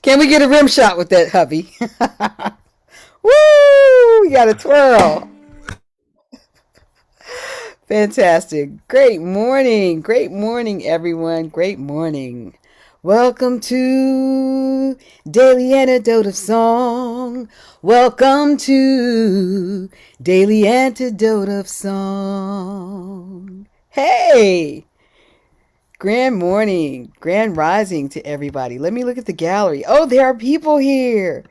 Can we get a rim shot with that, hubby? Woo! You got to twirl. Fantastic. Great morning. Great morning, everyone. Great morning. Welcome to Daily Antidote of Song. Welcome to Daily Antidote of Song. Hey! Grand morning, grand rising to everybody. Let me look at the gallery. Oh, there are people here.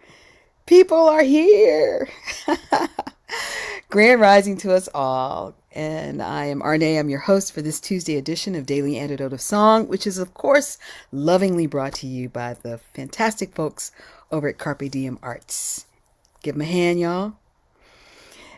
People are here. Grand rising to us all. And I am Arne. I'm your host for this Tuesday edition of Daily Antidote of Song, which is, of course, lovingly brought to you by the fantastic folks over at Carpe Diem Arts. Give them a hand, y'all.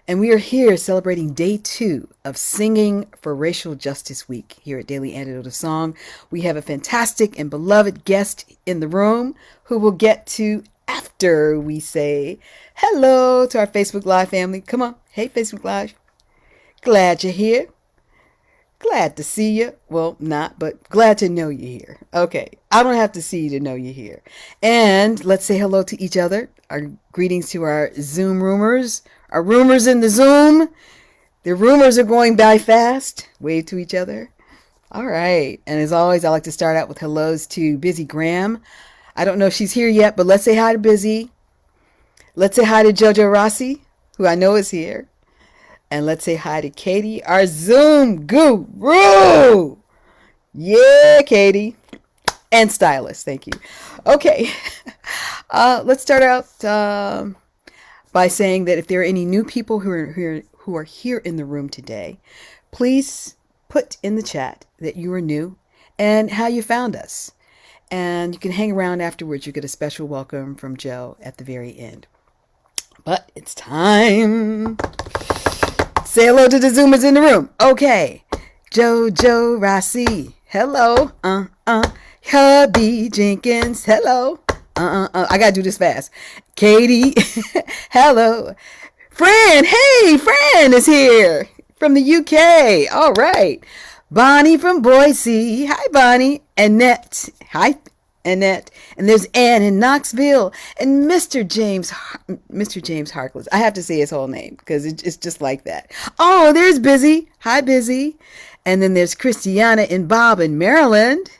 And we are here celebrating day 2 of Singing for Racial Justice Week here at Daily Antidote of Song. We have a fantastic and beloved guest in the room who we'll get to after we say hello to our Facebook Live family. Come on. Hey, Facebook Live. Glad you're here. Glad to see you. Well, not, but glad to know you're here. Okay. I don't have to see you to know you're here. And let's say hello to each other. Our greetings to our Zoom roomers. Our rumors in the Zoom. The rumors are going by fast. Wave to each other. All right. And as always, I like to start out with hellos to Busy Graham. I don't know if she's here yet, but let's say hi to Busy. Let's say hi to Jojo Rossi, who I know is here. And let's say hi to Katie, our Zoom guru. Yeah, Katie. And stylist. Thank you. Okay. Let's start out by saying that if there are any new people who are here in the room today, please put in the chat that you are new and how you found us. And you can hang around afterwards. You get a special welcome from Joe at the very end. But it's time. Say hello to the Zoomers in the room. Okay. Jojo Rossi. Hello. Hubby Jenkins. Hello. I gotta do this fast. Katie. Hello. Fran. Hey, Fran is here from the UK. All right. Bonnie from Boise. Hi, Bonnie. Annette. Hi, Annette. And there's Ann in Knoxville. And Mr. James Harkless. I have to say his whole name because it's just like that. Oh, there's Busy. Hi, Busy. And then there's Christiana and Bob in Maryland.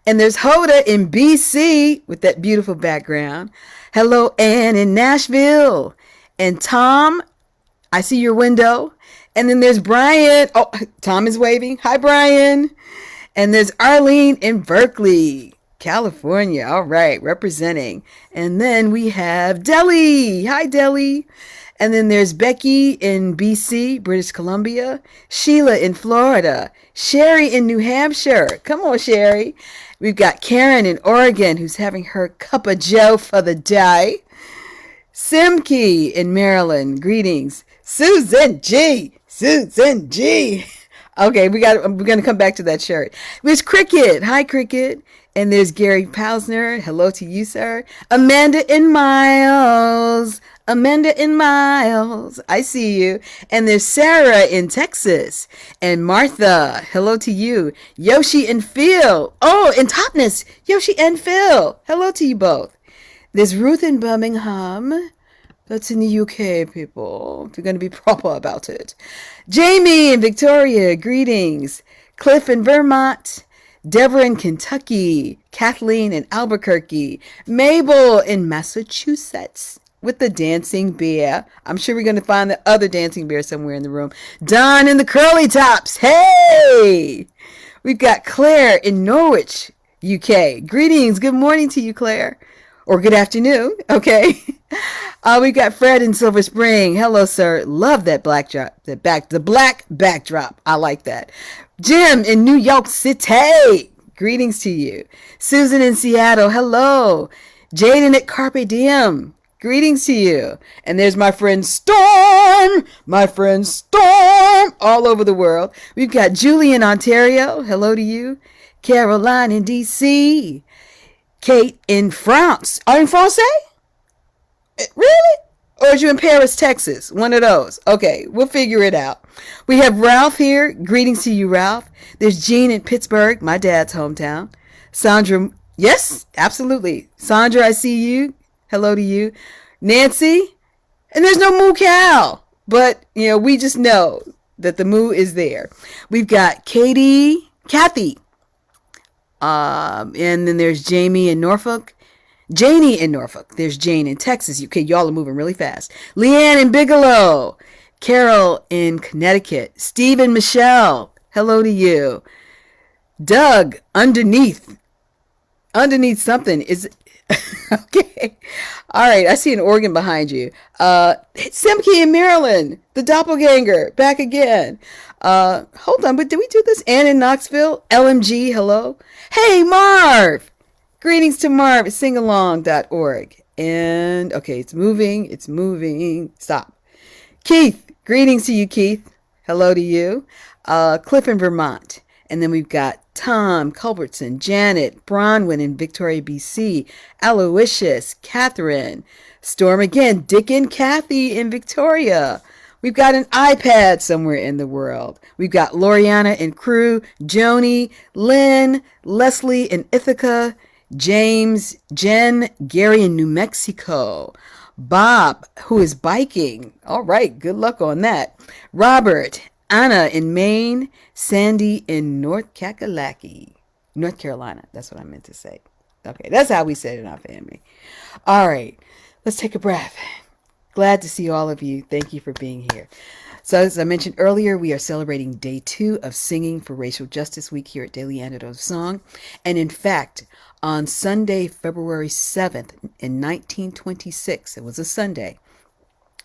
And there's Hoda in BC with that beautiful background. Hello, Ann in Nashville. And Tom, I see your window. And then there's Brian. Oh, Tom is waving. Hi, Brian. And there's Arlene in Berkeley, California. All right, representing. And then we have Deli. Hi, Deli. And then there's Becky in BC, British Columbia. Sheila in Florida. Sherry in New Hampshire. Come on, Sherry. We've got Karen in Oregon who's having her cup of joe for the day. Simke in Maryland. Greetings. Susan G. Susan G. Okay, we're going to come back to that shirt. There's Cricket. Hi, Cricket. And there's Gary Pausner. Hello to you, sir. Amanda and Miles. Amanda and Miles. I see you. And there's Sarah in Texas. And Martha. Hello to you. Yoshi and Phil. Oh, and Topness. Yoshi and Phil. Hello to you both. There's Ruth in Birmingham. That's in the UK, people. If you're going to be proper about it. Jamie in Victoria, greetings. Cliff in Vermont. Deborah in Kentucky. Kathleen in Albuquerque. Mabel in Massachusetts with the dancing bear. I'm sure we're going to find the other dancing bear somewhere in the room. Don in the curly tops. Hey! We've got Claire in Norwich, UK. Greetings. Good morning to you, Claire. Or good afternoon, okay? We got Fred in Silver Spring. Hello, sir. Love that black drop. The black backdrop. I like that. Jim in New York City. Greetings to you. Susan in Seattle. Hello. Jaden at Carpe Diem. Greetings to you. And there's my friend Storm. My friend Storm. All over the world. We've got Julie in Ontario. Hello to you. Caroline in D.C. Kate in France. Are you in France? Really? Or is you in Paris, Texas? One of those. Okay, we'll figure it out. We have Ralph here. Greetings to you, Ralph. There's Jean in Pittsburgh, my dad's hometown. Sandra Yes, absolutely. Sandra, I see you. Hello to you. Nancy, and there's no moo cow, but we just know that the moo is there. We've got Kathy, and then there's Jamie in Norfolk. Janie in Norfolk. There's Jane in Texas. Okay, y'all are moving really fast. Leanne in Bigelow. Carol in Connecticut. Steve and Michelle. Hello to you. Doug underneath something is okay. All right, I see an organ behind you. Simke in Maryland, the doppelganger, back again. Hold on, but did we do this? Ann in Knoxville, LMG, hello. Hey, Marv. Greetings to Marv at singalong.org. And okay, it's moving. Stop. Keith, greetings to you, Keith. Hello to you. Cliff in Vermont. And then we've got Tom, Culbertson, Janet, Bronwyn in Victoria, BC, Aloysius, Catherine, Storm again, Dick and Kathy in Victoria. We've got an iPad somewhere in the world. We've got Loriana in Crew, Joni, Lynn, Leslie in Ithaca, James, Jen, Gary in New Mexico, Bob, who is biking. All right, good luck on that. Robert, Anna in Maine, Sandy in North Kakalaki, North Carolina. That's what I meant to say. Okay, that's how we said it in our family. All right, let's take a breath. Glad to see all of you. Thank you for being here. So as I mentioned earlier, we are celebrating day 2 of Singing for Racial Justice Week here at Daily Antidote of Song. And in fact, on Sunday, February 7th in 1926, it was a Sunday,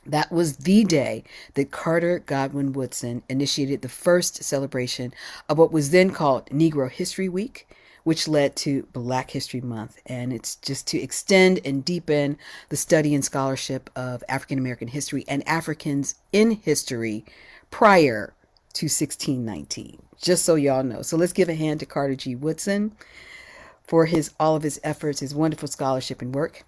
that was the day that Carter Godwin Woodson initiated the first celebration of what was then called Negro History Week, which led to Black History Month. And it's just to extend and deepen the study and scholarship of African American history and Africans in history prior to 1619, just so y'all know. So let's give a hand to Carter G. Woodson for all of his efforts, his wonderful scholarship and work.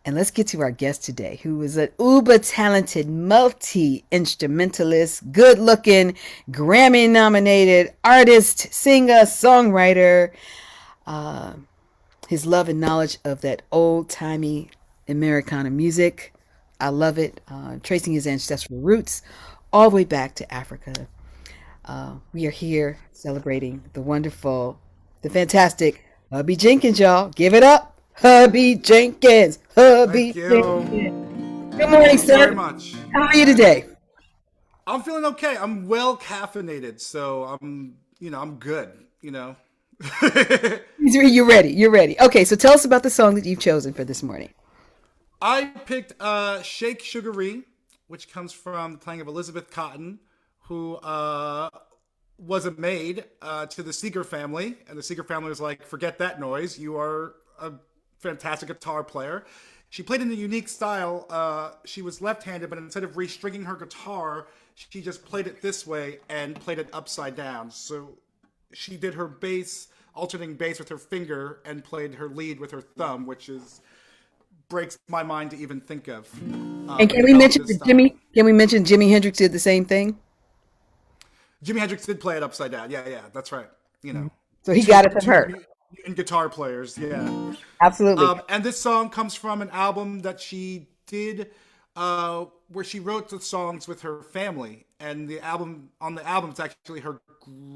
And let's get to our guest today, who is an uber-talented, multi-instrumentalist, good-looking, Grammy-nominated artist, singer, songwriter. His love and knowledge of that old-timey Americana music, I love it, tracing his ancestral roots all the way back to Africa. We are here celebrating the wonderful, the fantastic Hubby Jenkins, y'all. Give it up. Hubby Jenkins. Thank you. Good morning, sir. Very much. How are you today? I'm feeling okay. I'm well caffeinated, so I'm good. You're ready. You're ready. Okay, so tell us about the song that you've chosen for this morning. I picked Shake Sugaree, which comes from the playing of Elizabeth Cotten, who was a maid to the Seeger family, and the Seeger family was like, "Forget that noise. You are a fantastic guitar player." She played in a unique style. She was left-handed, but instead of restringing her guitar, she just played it this way and played it upside down. So she did her bass, alternating bass with her finger, and played her lead with her thumb, which breaks my mind to even think of. And can we mention that Jimi Hendrix did the same thing? Jimi Hendrix did play it upside down. Yeah, that's right. So he got it from her. And guitar players, yeah. Absolutely. And this song comes from an album that she did where she wrote the songs with her family. And on the album, it's actually her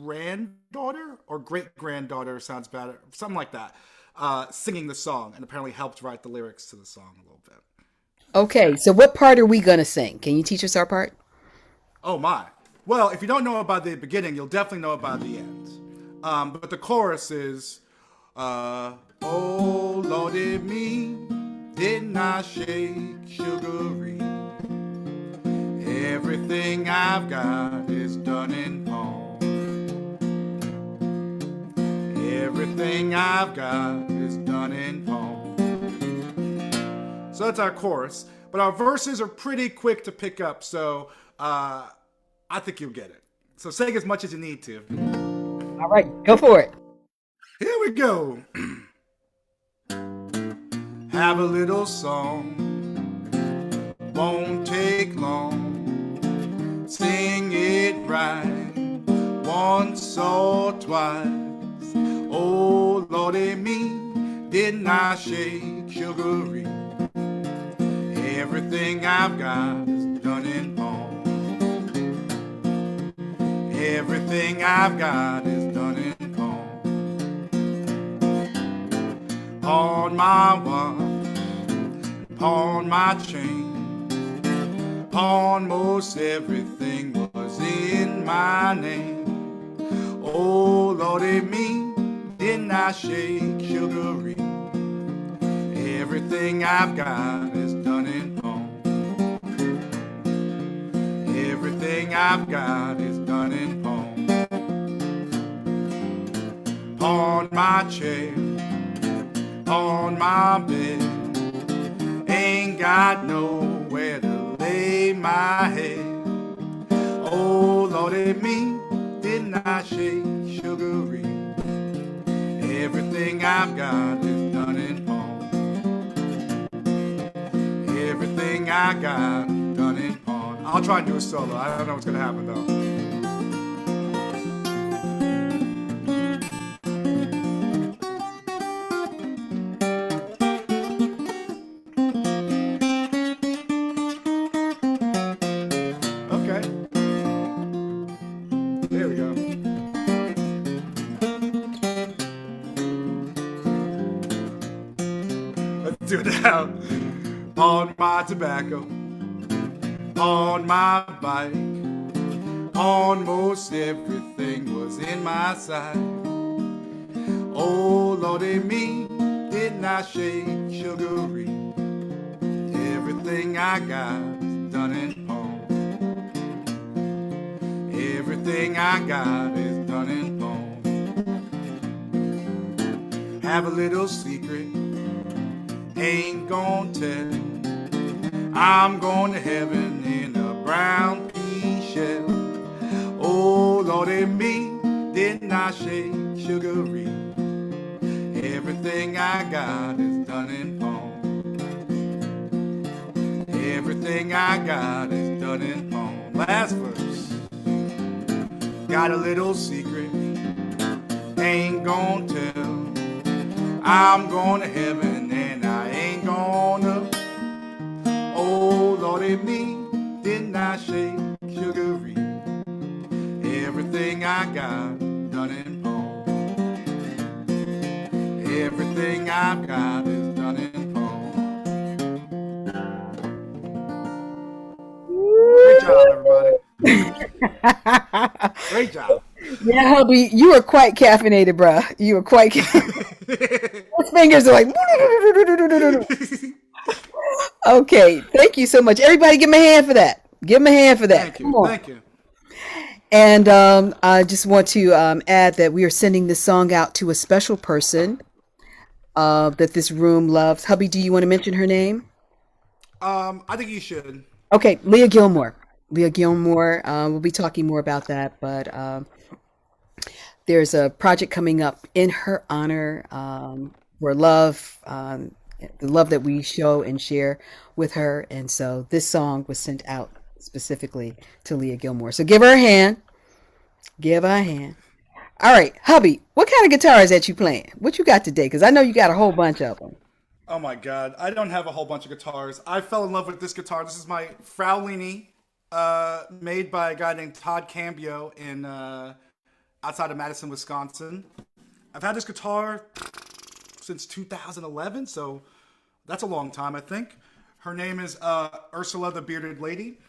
granddaughter or great-granddaughter, sounds better, something like that, singing the song, and apparently helped write the lyrics to the song a little bit. Okay, so what part are we going to sing? Can you teach us our part? Oh, my. Well, if you don't know about the beginning, you'll definitely know about the end. But the chorus is... oh, Lordy me, didn't I shake Sugaree? Everything I've got is done in pawn. Everything I've got is done in pawn. So that's our chorus. But our verses are pretty quick to pick up, so I think you'll get it. So sing as much as you need to. All right, go for it. Here we go. Have a little song, won't take long. Sing it right, once or twice. Oh, Lordy me, didn't I shake Sugaree? Everything I've got is done in pawn. Everything I've got is done in pawn. Pawn my watch, pawn my chain, pawn most everything was in my name. Oh, Lordy me, didn't I shake Sugaree? Everything I've got is done in pawn. Everything I've got is done in pawn. Pawn my chair, pawn my bed, ain't got nowhere to lay my head. Oh, Lordy me, didn't I shake Sugaree? Everything I've got is done in pawn. Everything I got done in pawn. I'll try and do a solo. I don't know what's gonna happen though. Okay. There we go. Let's do it now. On my tobacco, on my bike, on most everything was in my sight. Oh, Lordy me, didn't I shake Sugaree? Everything I got is done in pawn. Everything I got is done in pawn. Have a little secret, ain't gon' tell. I'm going to heaven in a brown pea shell. Oh, Lordy me, didn't I shake Sugaree? Everything I got is done in pawn. Everything I got is done in pawn. Last verse. Got a little secret, ain't gon' tell. I'm going to heaven and I ain't gonna. Oh, Lordy me, didn't I shake Sugaree? Everything I got done in pawn. Everything I've got is done in pawn. Great job, everybody. Great job. Yeah, hubby, you were quite caffeinated, bruh. You were quite. Those fingers are like. Okay, thank you so much. Everybody, give him a hand for that. Give him a hand for that. Thank Come you. on. Thank you. And I just want to add that we are sending this song out to a special person that this room loves. Hubby, do you want to mention her name? I think you should. Okay, Leah Gilmore. Leah Gilmore. We'll be talking more about that, but there's a project coming up in her honor for love, the love that we show and share with her. And so this song was sent out specifically to Leah Gilmore. So give her a hand. Give her a hand. All right, hubby, what kind of guitar is that you playing? What you got today? Because I know you got a whole bunch of them. Oh my god, I don't have a whole bunch of guitars. I fell in love with this guitar. This is my Fraulini, made by a guy named Todd Cambio in outside of Madison, Wisconsin. I've had this guitar since 2011, so that's a long time, I think. Her name is Ursula the Bearded Lady,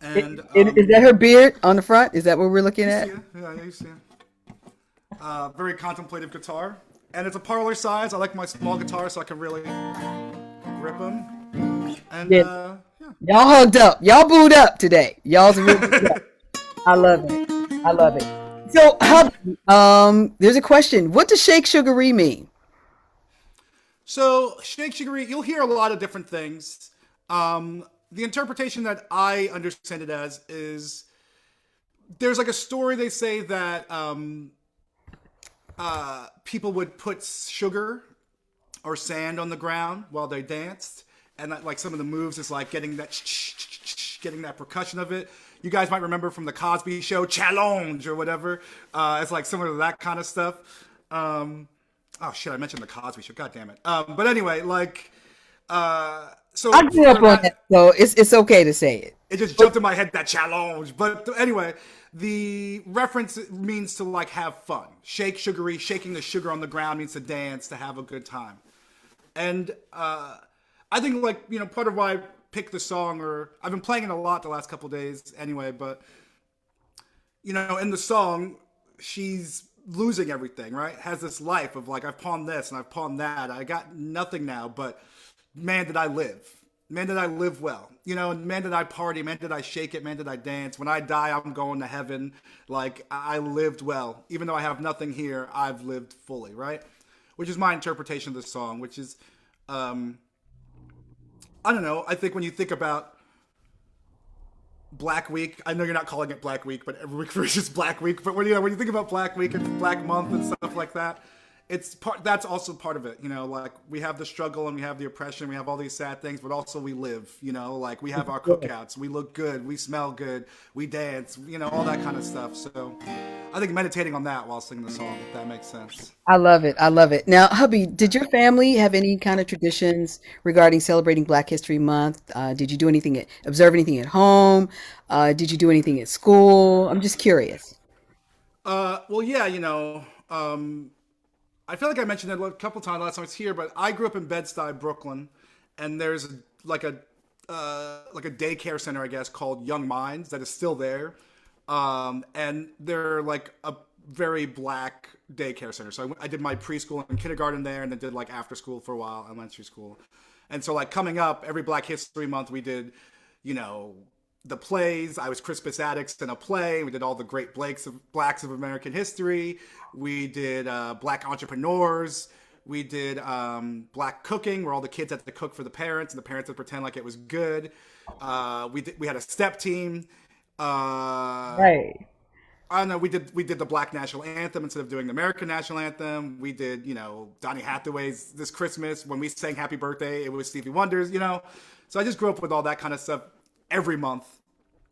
and Is that her beard on the front? Is that what we're looking you at? see it? Yeah, you see it. Very contemplative guitar, and it's a parlor size. I like my small guitar so I can really grip them. And Yeah. yeah. Y'all hugged up. Y'all booed up today. Y'all's really booed up. I love it. I love it. So, hubby, there's a question. What does Shake Sugaree mean? So, Shake Sugaree, you'll hear a lot of different things. The interpretation that I understand it as is there's like a story they say that people would put sugar or sand on the ground while they danced, and that, like some of the moves is like getting that percussion of it. You guys might remember from the Cosby Show, challenge or whatever. It's like similar to that kind of stuff. Oh shit, I mentioned the Cosby Show. God damn it. But anyway, like, I so grew up for on that, that, so it's okay to say it. it just jumped in my head, that challenge. But anyway, the reference means to like have fun. Shake, Sugaree, shaking the sugar on the ground means to dance, to have a good time. And I think like part of why I picked the song, or I've been playing it a lot the last couple of days anyway. But in the song, she's losing everything, right? Has this life of like, I've pawned this and I've pawned that. I got nothing now, but man, did I live. Man, did I live well. And man, did I party. Man, did I shake it. Man, did I dance. When I die, I'm going to heaven. Like, I lived well. Even though I have nothing here, I've lived fully, right? Which is my interpretation of this song, which is, I don't know. I think when you think about Black Week. I know you're not calling it Black Week, but every week is just Black Week. But when you think about Black Week and Black Month and stuff like that, it's part. That's also part of it. Like we have the struggle and we have the oppression, we have all these sad things, but also we live. Like we have our cookouts, we look good, we smell good, we dance. All that kind of stuff. So I think meditating on that while singing the song, if that makes sense. I love it. I love it. Now, hubby, did your family have any kind of traditions regarding celebrating Black History Month? Did you do anything observe anything at home? Did you do anything at school? I'm just curious. Well, yeah, I feel like I mentioned it a couple times last time I was here, but I grew up in Bed-Stuy, Brooklyn, and there's like a daycare center, I guess, called Young Minds that is still there, and they're like a very black daycare center. So I did my preschool and kindergarten there, and then did like after school for a while, elementary school, and so like coming up every Black History Month, we did, you know, the plays. I was Crispus Attucks in a play. We did all the great blacks of American history. We did black entrepreneurs. We did black cooking, where all the kids had to cook for the parents, and the parents would pretend like it was good. We had a step team. Right. I don't know. We did the black national anthem instead of doing the American national anthem. We did Donny Hathaway's This Christmas. When we sang Happy Birthday, it was Stevie Wonder's. So I just grew up with all that kind of stuff every month.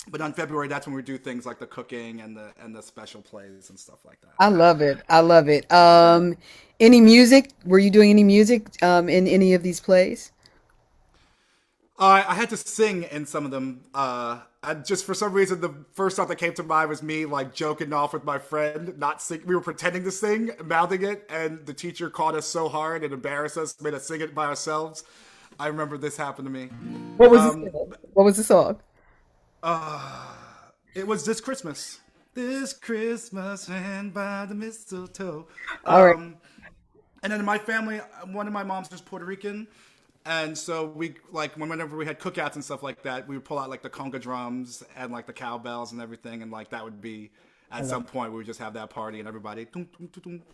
But on February, that's when we do things like the cooking and the special plays and stuff like that. I love it. I love it. Any music? Were you doing any music in any of these plays? I had to sing in some of them. Just for some reason, the first thought that came to mind was me like joking off with my friend, not sing. We were pretending to sing, mouthing it, and the teacher caught us so hard and embarrassed us, made us sing it by ourselves. I remember this happened to me. What was the Um, song? What was the song? it was This Christmas. This Christmas, and by the mistletoe. All right. And then in my family, one of my moms is Puerto Rican, and so we like whenever we had cookouts and stuff like that, we would pull out like the conga drums and like the cowbells and everything, and like that would be at some point we would just have that party and everybody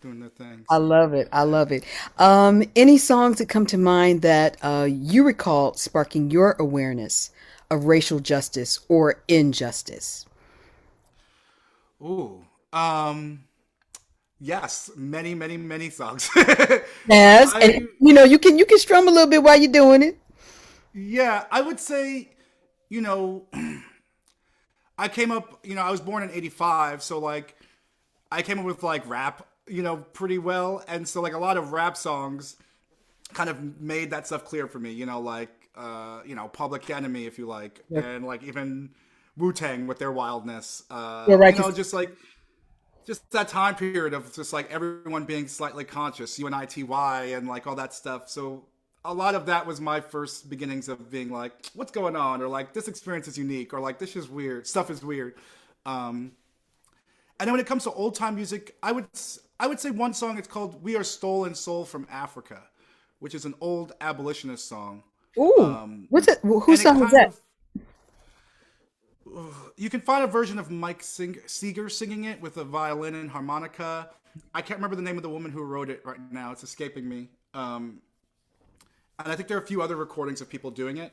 doing their thing. I So love it. I love it. Any songs that come to mind that you recall sparking your awareness of racial justice or injustice? ooh, yes, many many many songs. Yes, and I you can strum a little bit while you're doing it. Yeah, I would say, you know, I came up, I was born in 85, so like I came up with like rap, pretty well. And so like a lot of rap songs kind of made that stuff clear for me, like Public Enemy if you like, Yeah, and like even Wu-Tang with their wildness. yeah, righteous. Just that time period of just like everyone being slightly conscious, UNITY and like all that stuff. So a lot of that was my first beginnings of being like, what's going on? Or like, this experience is unique. Or like, this is weird. Stuff is weird. Um, and then when it comes to old time music, I would say one song. It's called "We Are Stolen Soul from Africa," which is an old abolitionist song. Ooh, Um, what's it? Whose and it song was kind that? of you can find a version of Seeger singing it with a violin and harmonica. I can't remember the name of the woman who wrote it right now. It's escaping me. And I think there are a few other recordings of people doing it.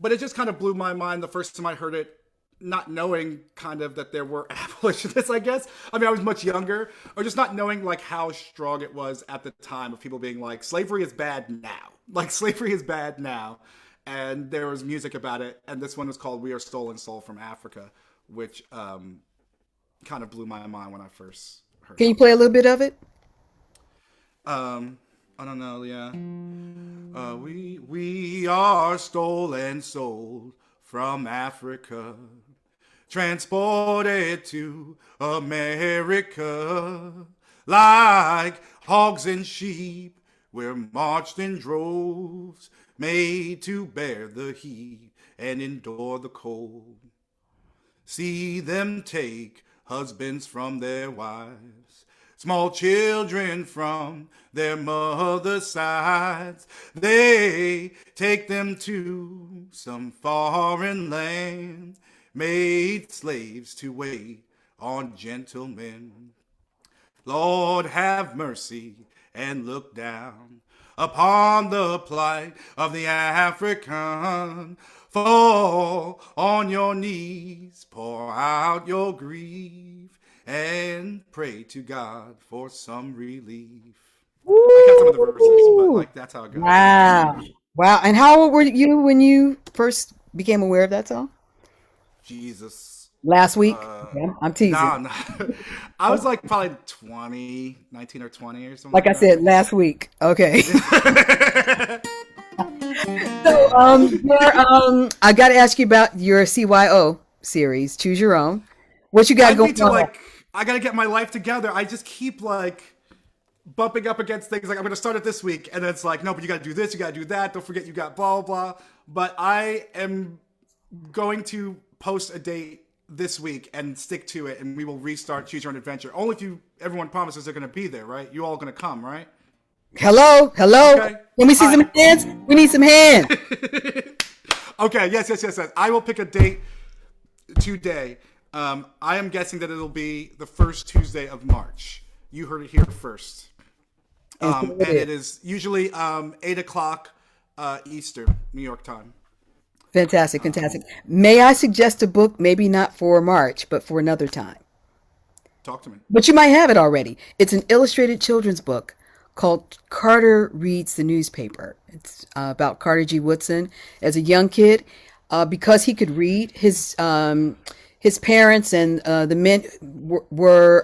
But it just kind of blew my mind the first time I heard it, not knowing kind of that there were abolitionists, I guess. I mean, I was much younger, or just not knowing like how strong it was at the time of people being like, slavery is bad now. Like, slavery is bad now. And there was music about it. And this one was called We Are Stolen Soul from Africa, which kind of blew my mind when I first heard Can it. you play a little bit of it? I don't know. Yeah. We are stolen, sold from Africa, transported to America. Like hogs and sheep, we're marched in droves, made to bear the heat and endure the cold. See them take husbands from their wives, small children from their mother's sides. They take them to some foreign land, made slaves to wait on gentlemen. Lord, have mercy and look down upon the plight of the African. Fall on your knees, pour out your grief, and pray to God for some relief. I got some of the verses, but Woo! like that's how it goes. Wow. Wow. And how old were you when you first became aware of that song? Jesus. Last week? Uh, Yeah, I'm teasing. nah. I was like probably 20, 19 or 20 or something Like like I that. said, last week. Okay. So, I got to ask you about your CYO series, Choose Your Own. What you got I going need to on? like I gotta get my life together. I just keep like bumping up against things like I'm gonna start it this week, and then it's like, no, but you gotta do this, you gotta do that. Don't forget you got blah blah. But I am going to post a date this week and stick to it, and we will restart Choose Your Own Adventure. Only if you everyone promises they're gonna be there, right? You all gonna come, right? Hello? Hello? Okay. Can we see All some hands? We need some hands. right. Okay. Yes. I will pick a date today. I am guessing that it'll be the first Tuesday of March. You heard it here first. And so it And is. it is usually 8 o'clock Eastern, New York time. Fantastic, fantastic. May I suggest a book, maybe not for March, but for another time? Talk to me. But you might have it already. It's an illustrated children's book called Carter Reads the Newspaper. It's about Carter G. Woodson as a young kid. Because he could read, his parents and the men were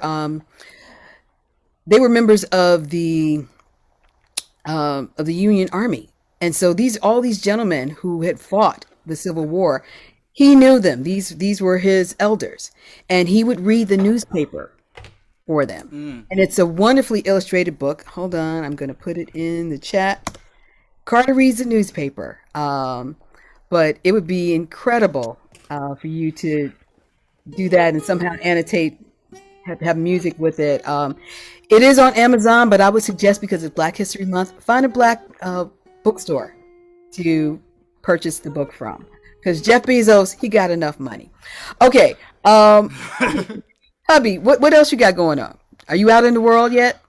they were members of the Union Army, and so all these gentlemen who had fought the Civil War, he knew them. These were his elders, and he would read the newspaper for them. And it's a wonderfully illustrated book. Hold on, I'm going to put it in the chat. Carter reads the newspaper, but it would be incredible for you to do that and somehow annotate, have music with it. It is on Amazon, but I would suggest, because it's Black History Month, find a black bookstore to purchase the book from. Because Jeff Bezos, he got enough money. Okay, hubby, what else you got going on? Are you out in the world yet?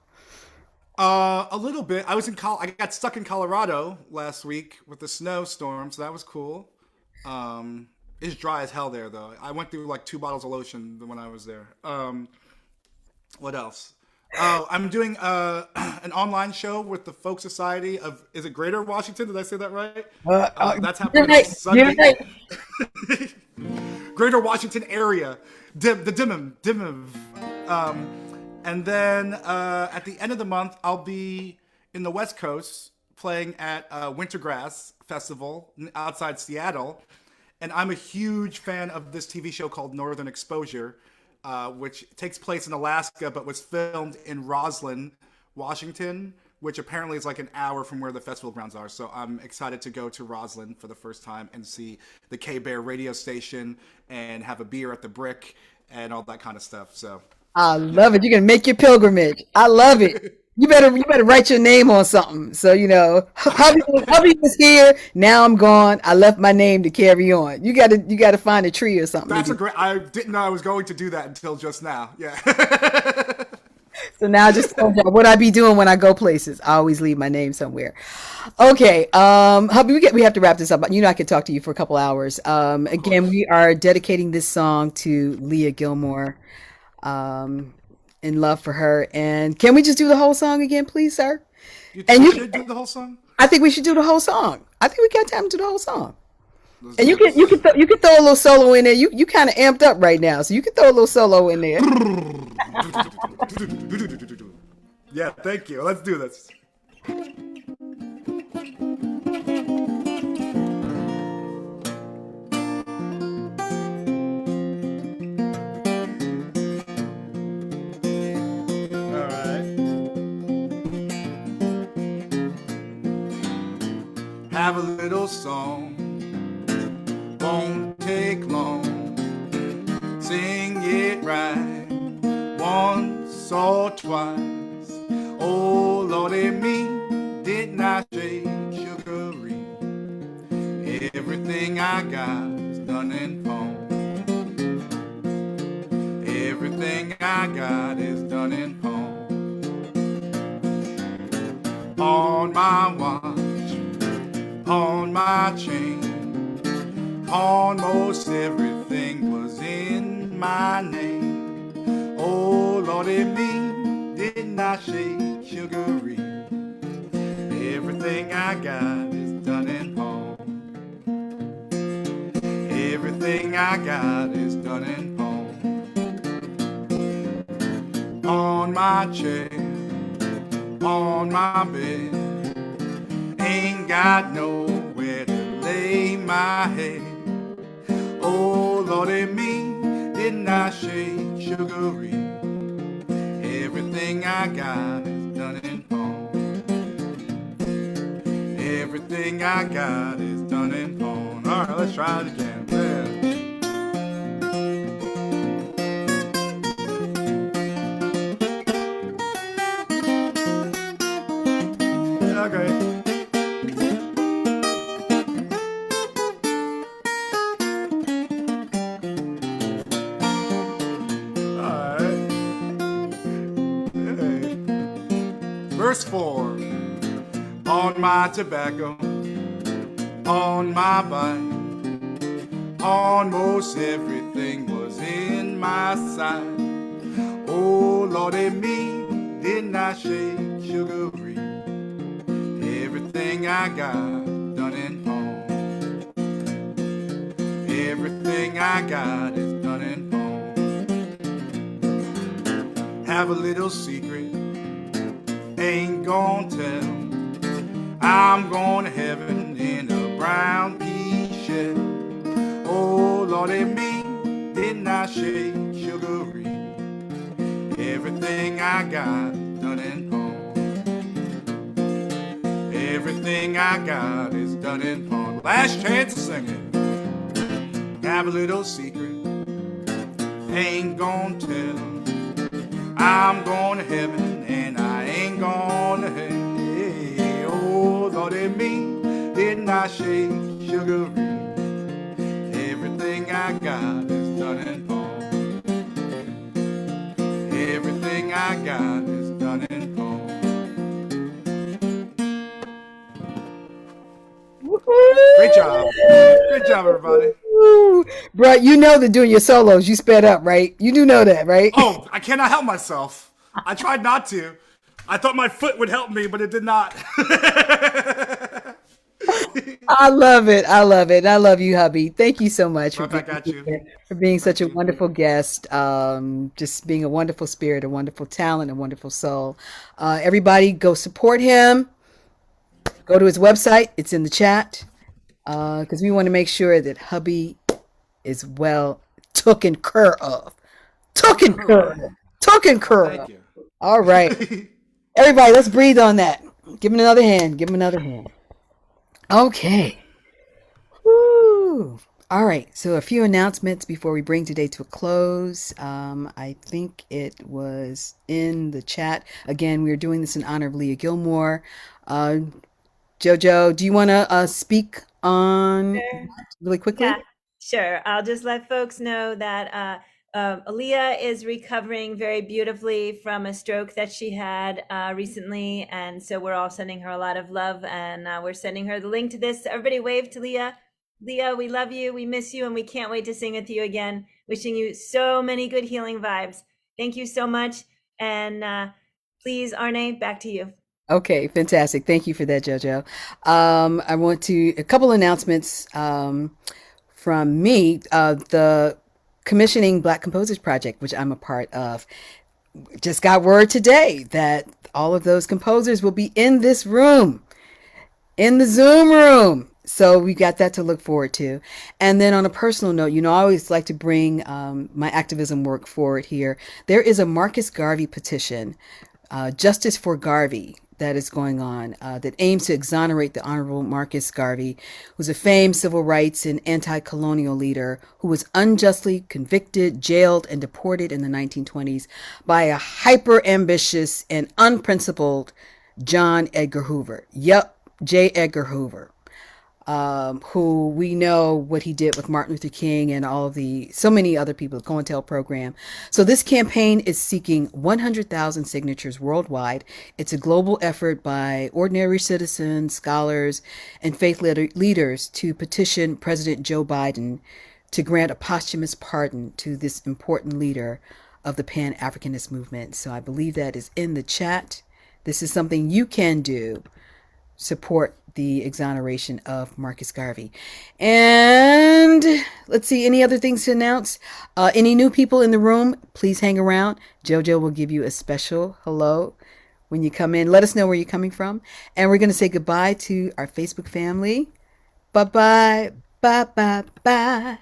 A little bit. I got stuck in Colorado last week with the snowstorm, so that was cool. It's dry as hell there, though. I went through like 2 bottles of lotion when I was there. What else? Oh, I'm doing an online show with the Folk Society of, is it Greater Washington? Did I say that right? That's You're happening right. You're Sunday. right. Greater Washington area, the Dimim. And then at the end of the month, I'll be in the West Coast playing at Wintergrass Festival outside Seattle. And I'm a huge fan of this TV show called Northern Exposure, which takes place in Alaska but was filmed in Roslyn, Washington, which apparently is like an hour from where the festival grounds are. So I'm excited to go to Roslyn for the first time and see the K-Bear radio station and have a beer at the Brick and all that kind of stuff. So I love it. You're gonna make your pilgrimage. I love it. You better write your name on something. So hubby was here. Now I'm gone. I left my name to carry on. You gotta find a tree or something to that's a do. great. I didn't know I was going to do that until just now. Yeah. So now I just told you what I be doing when I go places. I always leave my name somewhere. Okay, hubby, we have to wrap this up. I could talk to you for a couple hours. Of Again, course. we are dedicating this song to Leah Gilmore. Um, in love for her. And can we just do the whole song again, please, sir? You think And we you, should do the whole song? I think we should do the whole song. I think we got time to do the whole song. Let's And do this. you can throw a little solo in there. You kind of amped up right now, so you can throw a little solo in there. Yeah, thank you. Let's do this. All right. Have a little song, won't take long. Sing it right once or twice. Oh, Lordy me, didn't I shake Sugaree? Everything I got is done in pawn. Everything I got is done in pawn. On my watch, on my chain, on most everything was in my name. Oh, Lordy me, didn't I shake Sugaree? Everything I got is done in pawn. Everything I got is done in pawn. On my chair, on my bed, ain't got nowhere to lay my head. Oh, Lordy me, didn't I shake Sugaree? Everything I got is done in pawn. Everything I got is done in pawn. All right, let's try it again. Yeah. Okay. All right. Hey. Verse 4. On my tobacco, on my bike, almost everything was in my sight. Oh, Lordy me, didn't I shake Sugaree? Everything I got done in pawn. Everything I got is done in pawn. Have a little secret, ain't gon' tell. I'm going to heaven in a brown pea shell. Oh, Lordy me, didn't I shake Sugaree? Everything I got done in pawn. Everything I got is done in pawn. Last chance to sing it. Have a little secret, ain't gon' tell. I'm going to heaven and I ain't gonna hell. Oh, Lordy me, didn't I shake Sugaree? Everything I got is done in pawn. Everything I got is done in pawn. Great job. Great job, everybody. Woo! Bro, you know that doing your solos, you sped up, right? You do know that, right? Oh, I cannot help myself. I tried not to. I thought my foot would help me, but it did not. I love it. I love it. And I love you, hubby. Thank you so much for Right being back at you. here, for being such Thank a you. wonderful guest. Just being a wonderful spirit, a wonderful talent, a wonderful soul. Everybody, go support him. Go to his website. It's in the chat because we want to make sure that hubby is well taken care of. Taken All care right. of. Taken Well, care thank of. you. All right. Everybody, let's breathe on that. Give him another hand. Give him another hand. Okay. Woo. All right. So a few announcements before we bring today to a close. I think it was in the chat. Again, we are doing this in honor of Leah Gilmore. Uh, Jojo, do you want to speak on Sure. really Yeah, quickly? sure. I'll just let folks know that Aaliyah is recovering very beautifully from a stroke that she had recently. And so we're all sending her a lot of love and we're sending her the link to this. Everybody wave to Leah. Leah, we love you. We miss you. And we can't wait to sing with you again. Wishing you so many good healing vibes. Thank you so much. And please, Arne, back to you. Okay, fantastic. Thank you for that, Jojo. I want to a couple announcements from me. The Commissioning Black Composers Project, which I'm a part of. just got word today that all of those composers will be in this room, in the Zoom room. So we got that to look forward to. And then on a personal note, I always like to bring my activism work forward here. There is a Marcus Garvey petition, Justice for Garvey, that is going on that aims to exonerate the Honorable Marcus Garvey, who's a famed civil rights and anti-colonial leader who was unjustly convicted, jailed, and deported in the 1920s by a hyper-ambitious and unprincipled John Edgar Hoover. Yep, J. Edgar Hoover. Who we know what he did with Martin Luther King and so many other people, the COINTEL program. So this campaign is seeking 100,000 signatures worldwide. It's a global effort by ordinary citizens, scholars, and faith leaders to petition President Joe Biden to grant a posthumous pardon to this important leader of the Pan-Africanist movement. So I believe that is in the chat. This is something you can do. Support the exoneration of Marcus Garvey. And let's see, any other things to announce? Any new people in the room, please hang around. JoJo will give you a special hello when you come in. Let us know where you're coming from. And we're going to say goodbye to our Facebook family. Bye-bye. Bye-bye-bye.